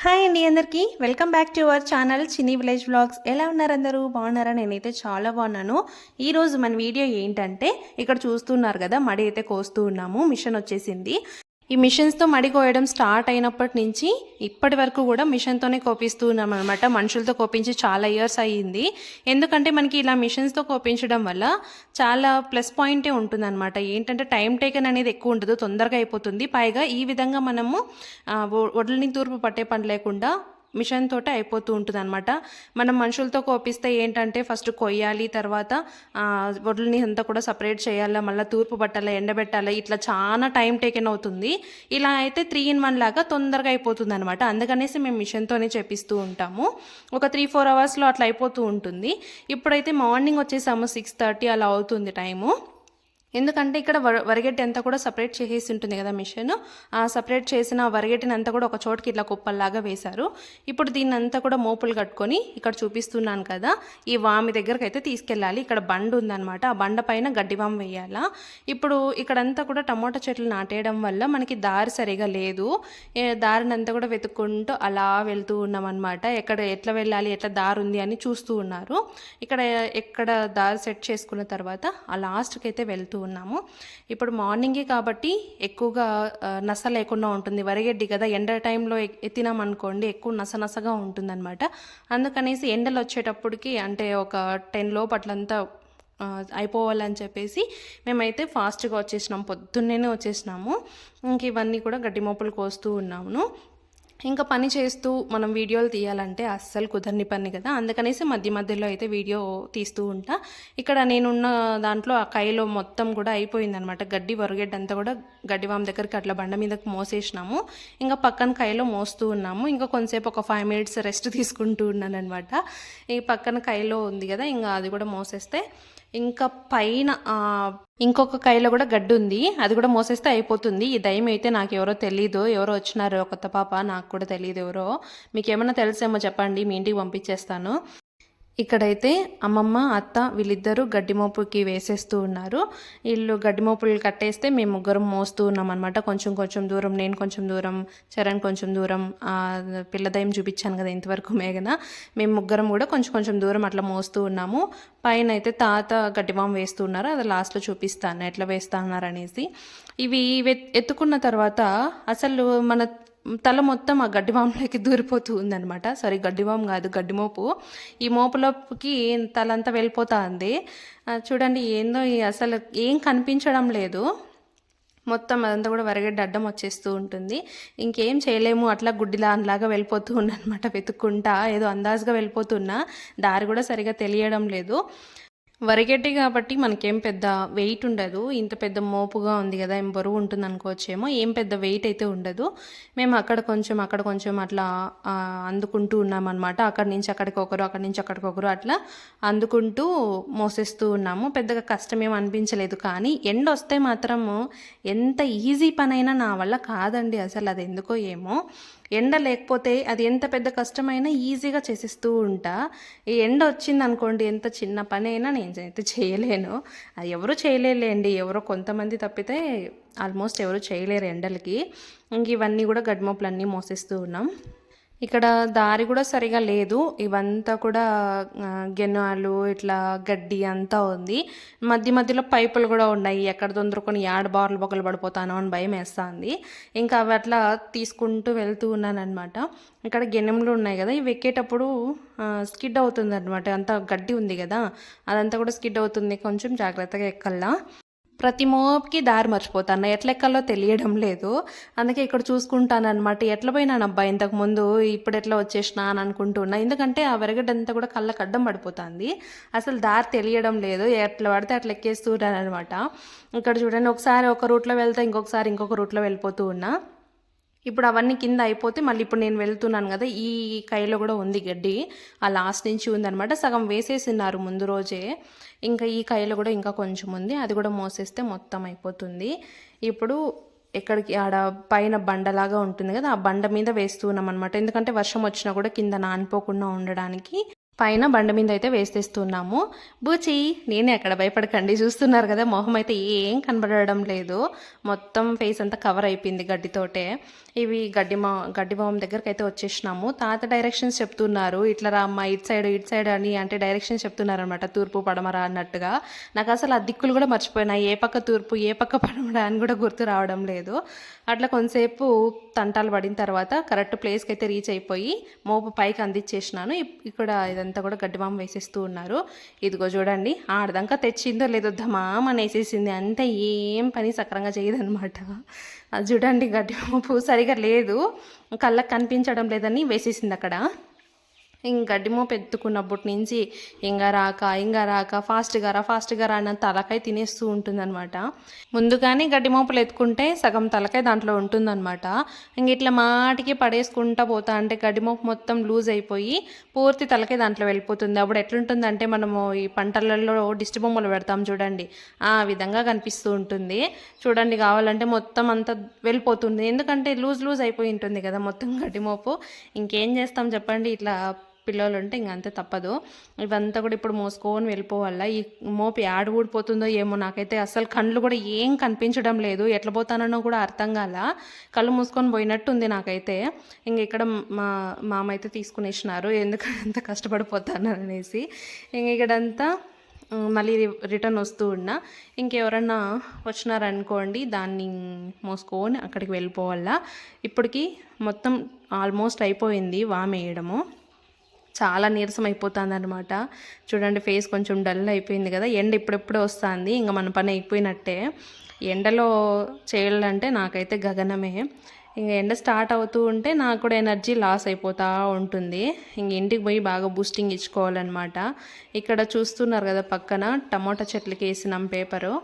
Hi అండి అందరికీ welcome back to our channel చిన్ని విలేజ్ వ్లాగ్స్. ఎలా ఉన్నారు అందరూ? బాగున్నారా? నేనైతే చాలా బాగున్నాను. ఈరోజు మన వీడియో ఏంటంటే ఇక్కడ చూస్తున్నారు కదా, మడి అయితే కోస్తూ ఉన్నాము. మిషన్ వచ్చేసింది. ఈ మిషన్స్తో మడి కోయడం స్టార్ట్ అయినప్పటి నుంచి ఇప్పటి వరకు కూడా మిషన్తోనే కోపిస్తూ ఉన్నాం అనమాట. మనుషులతో కోపించి చాలా ఇయర్స్ అయ్యింది. ఎందుకంటే మనకి ఇలా మిషన్స్తో కోపించడం వల్ల చాలా ప్లస్ పాయింటే ఉంటుందన్నమాట. ఏంటంటే టైం టేకన్ అనేది ఎక్కువ ఉండదు, తొందరగా అయిపోతుంది. పైగా ఈ విధంగా మనము వడ్లని తూర్పు పట్టే పని లేకుండా మిషన్ తోటే అయిపోతూ ఉంటుంది అనమాట. మనం మనుషులతో కోపిస్తే ఏంటంటే ఫస్ట్ కొయ్యాలి, తర్వాత వడ్లని అంతా కూడా సపరేట్ చేయాలా, మళ్ళీ తూర్పు పట్టాలా, ఎండబెట్టాలా, ఇట్లా చాలా టైం టేకెన్ అవుతుంది. ఇలా అయితే 3 in 1 లాగా తొందరగా అయిపోతుంది అనమాట. అందుకనేసి మేము మిషన్తోనే చేపిస్తూ ఉంటాము. ఒక 3-4 అవర్స్లో అట్లా అయిపోతూ ఉంటుంది. ఇప్పుడైతే మార్నింగ్ వచ్చేసాము, 6:30 అలా అవుతుంది టైము. ఎందుకంటే ఇక్కడ వరిగడ్డి అంతా కూడా సపరేట్ చేసేసి ఉంటుంది కదా మిషన్. ఆ సపరేట్ చేసిన వరిగడ్డిని అంతా కూడా ఒక చోటుకి ఇట్లా కుప్పల్లాగా వేశారు. ఇప్పుడు దీన్ని అంతా కూడా మోపులు కట్టుకొని ఇక్కడ చూపిస్తున్నాను కదా, ఈ వామి దగ్గరకు అయితే తీసుకెళ్ళాలి. ఇక్కడ బండ ఉందన్నమాట, ఆ బండ పైన గడ్డి వాము వేయాలా. ఇప్పుడు ఇక్కడంతా కూడా టమోటా చెట్లు నాటేయడం వల్ల మనకి దారి సరిగా లేదు. దారిని అంతా కూడా వెతుక్కుంటూ అలా వెళ్తూ ఉన్నాం అనమాట. ఎట్లా వెళ్ళాలి, ఎట్లా దారి ఉంది అని చూస్తూ ఉన్నారు. ఎక్కడ దారి సెట్ చేసుకున్న తర్వాత ఆ లాస్ట్కి అయితే వెళ్తూ ఉన్నాము. ఇప్పుడు మార్నింగే కాబట్టి ఎక్కువగా నస లేకుండా ఉంటుంది. వరిగడ్డి కదా, ఎండ టైంలో ఎత్తినాం అనుకోండి ఎక్కువ నసనసగా ఉంటుందన్నమాట. అందుకనేసి ఎండలు వచ్చేటప్పటికి అంటే ఒక 10 లోపు అట్లంతా అయిపోవాలని చెప్పేసి మేమైతే ఫాస్ట్గా వచ్చేసినాము, పొద్దున్నే వచ్చేసినాము. ఇంక ఇవన్నీ కూడా గడ్డి మోపులు కోస్తూ ఉన్నాము. ఇంకా పని చేస్తూ మనం వీడియోలు తీయాలంటే అస్సలు కుదరని పని కదా, అందుకనేసి మధ్య మధ్యలో అయితే వీడియో తీస్తూ ఉంటా. ఇక్కడ నేనున్న దాంట్లో ఆ కైలో మొత్తం కూడా అయిపోయిందనమాట. వరిగడ్డి అంతా కూడా గడ్డివామ దగ్గరికి అట్లా బండ మీదకి మోసేసినాము. ఇంకా పక్కన కైలో మోస్తూ ఉన్నాము. ఇంకా కొంతసేపు ఒక 5 minutes రెస్ట్ తీసుకుంటూ ఉన్నాను అనమాట. ఈ పక్కన కైలో ఉంది కదా, ఇంకా అది కూడా మోసేస్తే ఇంకా పైన ఇంకొక కైలో కూడా గడ్డి ఉంది, అది కూడా మోసేస్తే అయిపోతుంది. ఈ దయ్యం అయితే నాకు ఎవరో తెలీదు, ఎవరో వచ్చినారు కొత్త పాప, నాకు కూడా తెలియదు ఎవరో. మీకు ఏమైనా తెలిసేమో చెప్పండి, మీ ఇంటికి పంపించేస్తాను. ఇక్కడైతే అమ్మమ్మ అత్త వీళ్ళిద్దరూ గడ్డి మోపుకి వేసేస్తూ ఉన్నారు. వీళ్ళు గడ్డి మోపులు కట్టేస్తే మేము ముగ్గురం మోస్తూ ఉన్నాం అనమాట. కొంచెం దూరం, నేను కొంచెం దూరం, చరణ్ కొంచెం దూరం. పిల్లదయం చూపించాను కదా ఇంతవరకు మేఘన, మేము ముగ్గురం కూడా కొంచెం దూరం అట్లా మోస్తూ ఉన్నాము. పైన అయితే తాత గడ్డివాము వేస్తూ ఉన్నారు, అది లాస్ట్లో చూపిస్తాను ఎట్లా వేస్తా ఉన్నారనేసి. ఇవి ఎత్తుకున్న తర్వాత అసలు మన తల మొత్తం ఆ గడ్డివాములోకి దూరిపోతూ ఉందనమాట. సారీ, గడ్డివాము కాదు, గడ్డిమోపు. ఈ మోపులోకి తలంతా వెళ్ళిపోతా ఉంది. చూడండి, ఏందో అసలు ఏం కనిపించడం లేదు. మొత్తం అదంతా కూడా వరిగడ్డి అడ్డం వచ్చేస్తూ ఉంటుంది. ఇంకేం చేయలేము, అట్లా గుడ్డిలాగా వెళ్ళిపోతూ ఉన్నమాట. వెతుక్కుంటా ఏదో అందాజుగా వెళ్ళిపోతున్నా, దారి కూడా సరిగా తెలియడం లేదు. వరిగడ్డి కాబట్టి మనకేం పెద్ద వెయిట్ ఉండదు. ఇంత పెద్ద మోపుగా ఉంది కదా, ఏం బరువు ఉంటుంది అనుకోవచ్చేమో. ఏం పెద్ద వెయిట్ అయితే ఉండదు. మేము అక్కడ కొంచెం అట్లా అందుకుంటూ ఉన్నామన్నమాట. అక్కడి నుంచి అక్కడికి ఒకరు అట్లా అందుకుంటూ మోసేస్తూ ఉన్నాము. పెద్దగా కష్టమేం అనిపించలేదు. కానీ ఎండ వస్తే మాత్రము ఎంత ఈజీ పనైనా నా వల్ల కాదండి అసలు. అది ఎందుకో ఏమో, ఎండ లేకపోతే అది ఎంత పెద్ద కష్టమైనా ఈజీగా చేసేస్తూ ఉంటా. ఈ ఎండ వచ్చింది అనుకోండి, ఎంత చిన్న పని అయినా నేనైతే చేయలేను. అది ఎవరు చేయలేరులేండి, ఎవరో కొంతమంది తప్పితే ఆల్మోస్ట్ ఎవరు చేయలేరు ఎండలకి. ఇంక ఇవన్నీ కూడా గడ్డిమోపులన్నీ మోసేస్తూ ఉన్నాం. ఇక్కడ దారి కూడా సరిగా లేదు. ఇవంతా కూడా గెన్నాలు, ఇట్లా గడ్డి అంతా ఉంది. మధ్యలో పైపులు కూడా ఉన్నాయి. ఎక్కడ తొందరకొని బార్లు బొక్కలు పడిపోతానో అని భయం వేస్తుంది. ఇంకా అవి అట్లా తీసుకుంటూ వెళ్తూ ఉన్నానమాట. ఇక్కడ గెన్నెములు ఉన్నాయి కదా, ఇవి ఎక్కేటప్పుడు స్కిడ్ అవుతుంది అనమాట. అంతా గడ్డి ఉంది కదా, అదంతా కూడా స్కిడ్ అవుతుంది. కొంచెం జాగ్రత్తగా ఎక్కల్లా. ప్రతి మోపుకి దారి మర్చిపోతాను, ఎట్లా ఎక్కాలో తెలియడం లేదు. అందుకే ఇక్కడ చూసుకుంటాను అనమాట. ఎట్లా పోయినాను అబ్బా ఇంతకుముందు, ఇప్పుడు ఎట్లా వచ్చేసినా అని అనుకుంటున్నా. ఎందుకంటే ఆ వరగడ్డంతా కూడా కళ్ళకు అడ్డం పడిపోతుంది. అసలు దారి తెలియడం లేదు, ఎట్లా పడితే అట్లా ఎక్కేస్తున్నాను అనమాట. ఇక్కడ చూడండి, ఒకసారి ఒక రూట్లో వెళ్తే ఇంకొకసారి ఇంకొక రూట్లో వెళ్ళిపోతూ ఉన్నా. ఇప్పుడు అవన్నీ కింద అయిపోతే మళ్ళీ ఇప్పుడు నేను వెళ్తున్నాను కదా, ఈ కైలో కూడా ఉంది గడ్డి. ఆ లాస్ట్ నుంచి ఉందనమాట. సగం వేసేసినారు ముందు రోజే. ఇంకా ఈ కైలో కూడా ఇంకా కొంచెం ఉంది, అది కూడా మోసేస్తే మొత్తం అయిపోతుంది. ఇప్పుడు ఎక్కడికి ఆడ పైన బండలాగా ఉంటుంది కదా, ఆ బండ మీద వేస్తున్నాం అనమాట. ఎందుకంటే వర్షం వచ్చినా కూడా కింద నానిపోకుండా ఉండడానికి పైన బండ మీద అయితే వేసేస్తున్నాము. బూచి, నేనే అక్కడ, భయపడకండి. చూస్తున్నారు కదా, మొహం అయితే ఏం కనబడడం లేదు, మొత్తం ఫేస్ అంతా కవర్ అయిపోయింది గడ్డితోటే. ఇవి గడ్డివాము దగ్గరికి అయితే వచ్చేసినాము. తాత డైరెక్షన్స్ చెప్తున్నారు, ఇట్లా రా అమ్మ, ఇటు సైడ్ అని అంటే డైరెక్షన్స్ చెప్తున్నారు అనమాట, తూర్పు పడమర అన్నట్టుగా. నాకు అసలు ఆ దిక్కులు కూడా మర్చిపోయినా, ఏ పక్క తూర్పు ఏ పక్క పడమర అని కూడా గుర్తు రావడం లేదు. అట్లా కొంతసేపు తంటాలు పడిన తర్వాత కరెక్ట్ ప్లేస్కి అయితే రీచ్ అయిపోయి మోపు పైకి అందించేసినాను. ఇక్కడ ఇదంతా కూడా గడ్డివాము వేసేస్తూ ఉన్నారు. ఇదిగో చూడండి, ఆడదాకా తెచ్చిందో లేదో ధమామని వేసేసింది. అంతే, ఏం పని సక్రంగా చేయదనమాట. అది చూడండి, గడ్డిమోపు సరిగా లేదు, కళ్ళకు కనిపించడం లేదని వేసేసింది అక్కడ. గడ్డిమోపు ఎత్తుకున్నప్పటి నుంచి ఇంకా రాక ఫాస్ట్గా రా అన్న తలకాయ తినేస్తూ ఉంటుందన్నమాట. ముందుగానే గడ్డిమోపులు ఎత్తుకుంటే సగం తలకాయ దాంట్లో ఉంటుందన్నమాట. ఇట్లా మాటికి పడేసుకుంటా పోతా అంటే గడ్డిమోపు మొత్తం లూజ్ అయిపోయి పూర్తి తలకాయ దాంట్లో వెళ్ళిపోతుంది. అప్పుడు ఎట్లుంటుందంటే మనము ఈ పంటలలో దిష్టి బొమ్మలు పెడతాం చూడండి, ఆ విధంగా కనిపిస్తూ ఉంటుంది. చూడండి, కావాలంటే మొత్తం అంతా వెళ్ళిపోతుంది, ఎందుకంటే లూజ్ అయిపోయి ఉంటుంది కదా మొత్తం గడ్డిమోపు. ఇంకేం చేస్తాం చెప్పండి, ఇట్లా పిల్లలు ఉంటే ఇంకంతే తప్పదు. ఇవంతా కూడా ఇప్పుడు మోసుకొని వెళ్ళిపోవాలా. ఈ మోపు యాడ ఊడిపోతుందో ఏమో, నాకైతే అసలు కళ్ళు కూడా ఏం కనిపించడం లేదు, ఎట్లా పోతానో కూడా అర్థం కాల. కళ్ళు మూసుకొని పోయినట్టుంది నాకైతే. ఇక్కడ మా మామ అయితే తీసుకునేసినారు, ఎందుకంటే అంత కష్టపడిపోతాను అనేసి. ఇక్కడంతా మళ్ళీ రిటర్న్ వస్తూ ఉన్నా. ఇంకెవరన్నా వచ్చినారనుకోండి, దాన్ని మోసుకొని అక్కడికి వెళ్ళిపోవాలా. ఇప్పటికి మొత్తం ఆల్మోస్ట్ అయిపోయింది వామేయడము. చాలా నీరసం అయిపోతుంది అనమాట. చూడండి, ఫేస్ కొంచెం డల్ అయిపోయింది కదా, ఎండ ఇప్పుడెప్పుడే వస్తుంది, ఇంకా మన పని అయిపోయినట్టే. ఎండలో చేయాలంటే నాకైతే గగనమే. ఎండ స్టార్ట్ అవుతూ ఉంటే నాకు కూడా ఎనర్జీ లాస్ అయిపోతూ ఉంటుంది. ఇంటికి పోయి బాగా బూస్టింగ్ ఇచ్చుకోవాలన్నమాట. ఇక్కడ చూస్తున్నారు కదా, పక్కన టమోటా చెట్లకి వేసినాం పేపరు.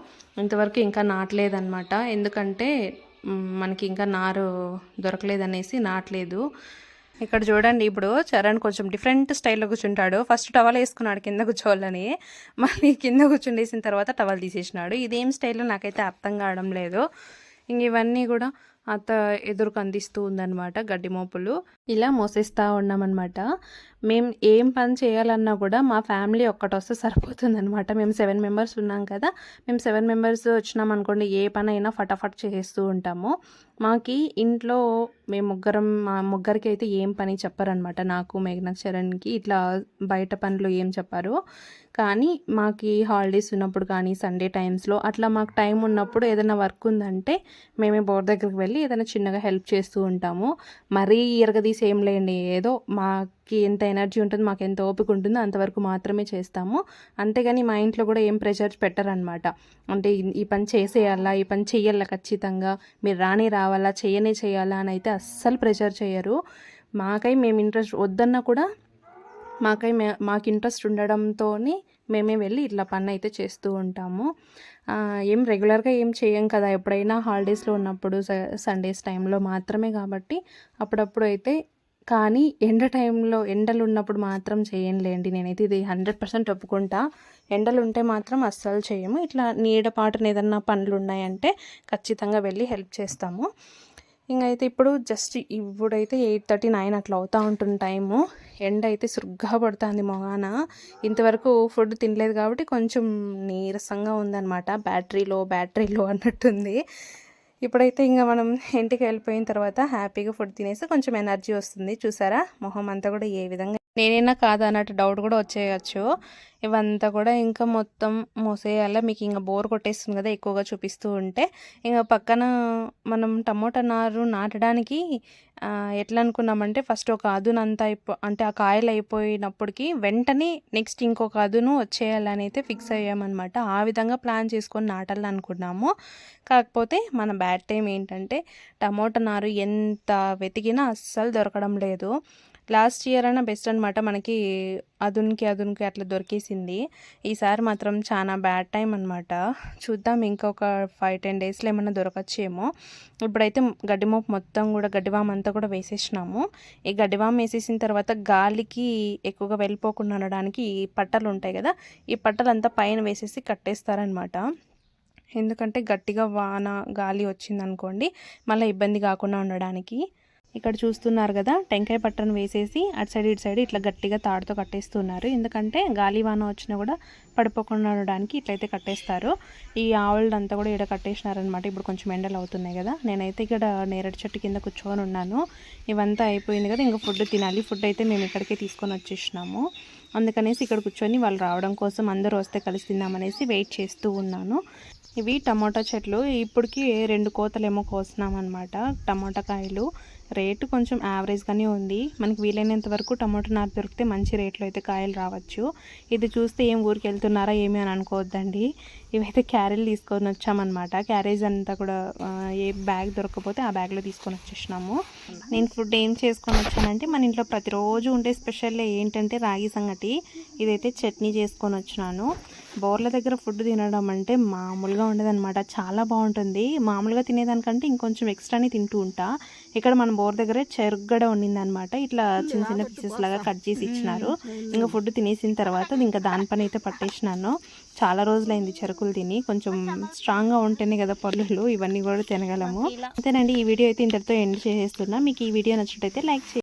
ఇంతవరకు ఇంకా నాటలేదన్నమాట, ఎందుకంటే మనకి ఇంకా నారు దొరకలేదనేసి నాటలేదు. ఇక్కడ చూడండి, ఇప్పుడు చరణ్ కొంచెం డిఫరెంట్ స్టైల్లో కూర్చుంటాడు. ఫస్ట్ టవల్ వేసుకున్నాడు కింద కూర్చోవాలని, మళ్ళీ కింద కూర్చుండేసిన తర్వాత టవల్ తీసేసినాడు. ఇదేం స్టైల్లో నాకైతే అర్థం కావడం లేదు. ఇవన్నీ కూడా అత్త ఎదురుకు అందిస్తూ ఉందన్నమాట గడ్డి మోపులు. ఇలా మోసేస్తూ ఉన్నామన్నమాట. మేము ఏం పని చేయాలన్నా కూడా మా ఫ్యామిలీ ఒక్కటి వస్తే సరిపోతుందన్నమాట. మేము 7 మెంబర్స్ ఉన్నాం కదా, మేము 7 మెంబర్స్ వచ్చినాం అనుకోండి, ఏ పని అయినా ఫటాఫట్ చేస్తూ ఉంటాము. మాకి ఇంట్లో మా ముగ్గురికి అయితే ఏం పని చెప్పారనమాట, నాకు, మేఘనా, చరణ్కి ఇట్లా బయట పనులు ఏం చెప్పారు. కానీ మాకు హాలిడేస్ ఉన్నప్పుడు కానీ సండే టైమ్స్లో అట్లా మాకు టైం ఉన్నప్పుడు ఏదైనా వర్క్ ఉందంటే మేమే బోర్ దగ్గరికి వెళ్ళి ఏదైనా చిన్నగా హెల్ప్ చేస్తూ ఉంటాము. మరీ ఎరగదీసి ఏం లేండి, ఏదో మాకు ఎంత ఎనర్జీ ఉంటుంది, మాకు ఎంత ఓపిక ఉంటుందో అంతవరకు మాత్రమే చేస్తాము. అంతేగాని మా ఇంట్లో కూడా ఏం ప్రెషర్ పెట్టరనమాట. అంటే ఈ పని చేసేయాలా, ఈ పని చెయ్యాలా, ఖచ్చితంగా మీరు రావాలా, చేయాలా అని అయితే అస్సలు ప్రెషర్ చేయరు. మేము ఇంట్రెస్ట్ వద్దన్నా కూడా మాకు ఇంట్రెస్ట్ ఉండడంతో మేమే వెళ్ళి ఇట్లా పని అయితే చేస్తూ ఉంటాము. ఏం రెగ్యులర్గా ఏం చేయం కదా, ఎప్పుడైనా హాలిడేస్లో ఉన్నప్పుడు సండేస్ టైంలో మాత్రమే కాబట్టి అప్పుడప్పుడు అయితే. కానీ ఎండలు ఉన్నప్పుడు మాత్రం చేయనులేండి, నేనైతే ఇది 100% ఒప్పుకుంటా. ఎండలు ఉంటే మాత్రం అస్సలు చేయము. ఇట్లా నీడపాటున ఏదన్నా పనులు ఉన్నాయంటే ఖచ్చితంగా వెళ్ళి హెల్ప్ చేస్తాము. ఇంకైతే ఇప్పుడైతే 8:39 అట్లా అవుతూ ఉంటుంది టైము. ఎండ అయితే సురుగ్గా పడుతుంది మొగాన. ఇంతవరకు ఫుడ్ తినలేదు కాబట్టి కొంచెం నీరసంగా ఉందన్నమాట. బ్యాటరీ లో అన్నట్టుంది. ఇప్పుడైతే ఇంకా మనం ఇంటికి వెళ్ళిపోయిన తర్వాత హ్యాపీగా ఫుడ్ తినేసి కొంచెం ఎనర్జీ వస్తుంది. చూసారా, మొహం అంతా కూడా ఏ విధంగా, నేనైనా కాదా అన్నట్టు డౌట్ కూడా వచ్చేయచ్చు. ఇవంతా కూడా ఇంకా మొత్తం మోసేయాల. మీకు ఇంకా బోర్ కొట్టేస్తుంది కదా ఎక్కువగా చూపిస్తూ ఉంటే. ఇంకా పక్కన మనం టమోటా నారు నాటడానికి ఎట్లా అనుకున్నామంటే, ఫస్ట్ ఒక అదునంతా అంటే ఆ కాయలు అయిపోయినప్పటికీ వెంటనే నెక్స్ట్ ఇంకొక అదును వచ్చేయాలని అయితే ఫిక్స్ అయ్యామన్నమాట. ఆ విధంగా ప్లాన్ చేసుకొని నాటాలనుకున్నాము. కాకపోతే మన బ్యాడ్ టైం ఏంటంటే, టమోటా నారు ఎంత వెతికినా అస్సలు దొరకడం లేదు. లాస్ట్ ఇయర్ అయినా బెస్ట్ అనమాట, మనకి అదునికి అట్లా దొరికేసింది. ఈసారి మాత్రం చాలా బ్యాడ్ టైం అనమాట. చూద్దాం, ఇంకొక 5-10 డేస్లో ఏమైనా దొరకచ్చేమో. ఇప్పుడైతే గడ్డిమోపు మొత్తం కూడా గడ్డివామ అంతా కూడా వేసేసినాము. ఈ గడ్డివామ వేసేసిన తర్వాత గాలికి ఎక్కువగా వెళ్ళిపోకుండా ఉండడానికి ఈ పట్టలు ఉంటాయి కదా, ఈ పట్టలంతా పైన వేసేసి కట్టేస్తారనమాట. ఎందుకంటే గట్టిగా వాన గాలి వచ్చిందనుకోండి మళ్ళీ ఇబ్బంది కాకుండా ఉండడానికి. ఇక్కడ చూస్తున్నారు కదా, టెంకాయ పట్టను వేసేసి అటు సైడ్ ఇటు సైడ్ ఇట్లా గట్టిగా తాడుతో కట్టేస్తున్నారు. ఎందుకంటే గాలివాన వచ్చినా కూడా పడిపోకుండా ఉండడానికి ఇట్లయితే కట్టేస్తారు. ఈ ఆవులంతా కూడా ఇక్కడ కట్టేసినారనమాట. ఇప్పుడు కొంచెం ఎండలు అవుతున్నాయి కదా, నేనైతే ఇక్కడ నేరేడు చెట్టు కింద కూర్చొని ఉన్నాను. ఇవంతా అయిపోయింది కదా, ఇంకా ఫుడ్ తినాలి. ఫుడ్ అయితే మేము ఇక్కడికే తీసుకొని వచ్చేసినాము. అందుకనేసి ఇక్కడ కూర్చొని వాళ్ళు రావడం కోసం అందరూ వస్తే కలిసి తిందామనేసి వెయిట్ చేస్తూ ఉన్నాను. ఇవి టమాటా చెట్లు. ఇప్పటికి 2 కోతలేమో కోస్తున్నామన్నమాట. టమాటా కాయలు రేటు కొంచెం యావరేజ్గానే ఉంది. మనకి వీలైనంత వరకు టమాటా నారు దొరికితే మంచి రేట్లో అయితే కాయలు రావచ్చు. ఇది చూస్తే ఏం ఊరికి వెళ్తున్నారా ఏమి అని అనుకోవద్దండి. ఇవైతే క్యారీలు తీసుకొని వచ్చామన్నమాట. క్యారేజ్ అంతా కూడా ఏ బ్యాగ్ దొరకకపోతే ఆ బ్యాగ్లో తీసుకొని వచ్చేసినాము. నేను ఫుడ్ ఏం చేసుకొని వచ్చానంటే, మన ఇంట్లో ప్రతిరోజు ఉండే స్పెషల్ ఏంటంటే రాగి సంగటి. ఇదైతే చట్నీ చేసుకొని వచ్చినాను. బోర్ల దగ్గర ఫుడ్ తినడం అంటే మామూలుగా ఉండదన్నమాట. చాలా బాగుంటుంది. మామూలుగా తినేదానికంటే ఇంకొంచెం ఎక్స్ట్రానే తింటూ ఉంటా. ఇక్కడ మన బోర్ దగ్గరే చెరుగ్గడ ఉండిందనమాట. ఇట్లా చిన్న చిన్న పీసెస్ లాగా కట్ చేసి ఇచ్చినారు. ఇంకా ఫుడ్ తినేసిన తర్వాత ఇంకా దానిపైన అయితే పట్టేసినాను. చాలా రోజులైంది చెరుకులు తిని. కొంచెం స్ట్రాంగ్గా ఉంటేనే కదా పళ్ళులు ఇవన్నీ కూడా తినగలము. అంతేనండి, ఈ వీడియో అయితే ఇంతటితో ఎండ్ చేసేస్తున్నా. మీకు ఈ వీడియో నచ్చినట్టయితే లైక్ చేయండి.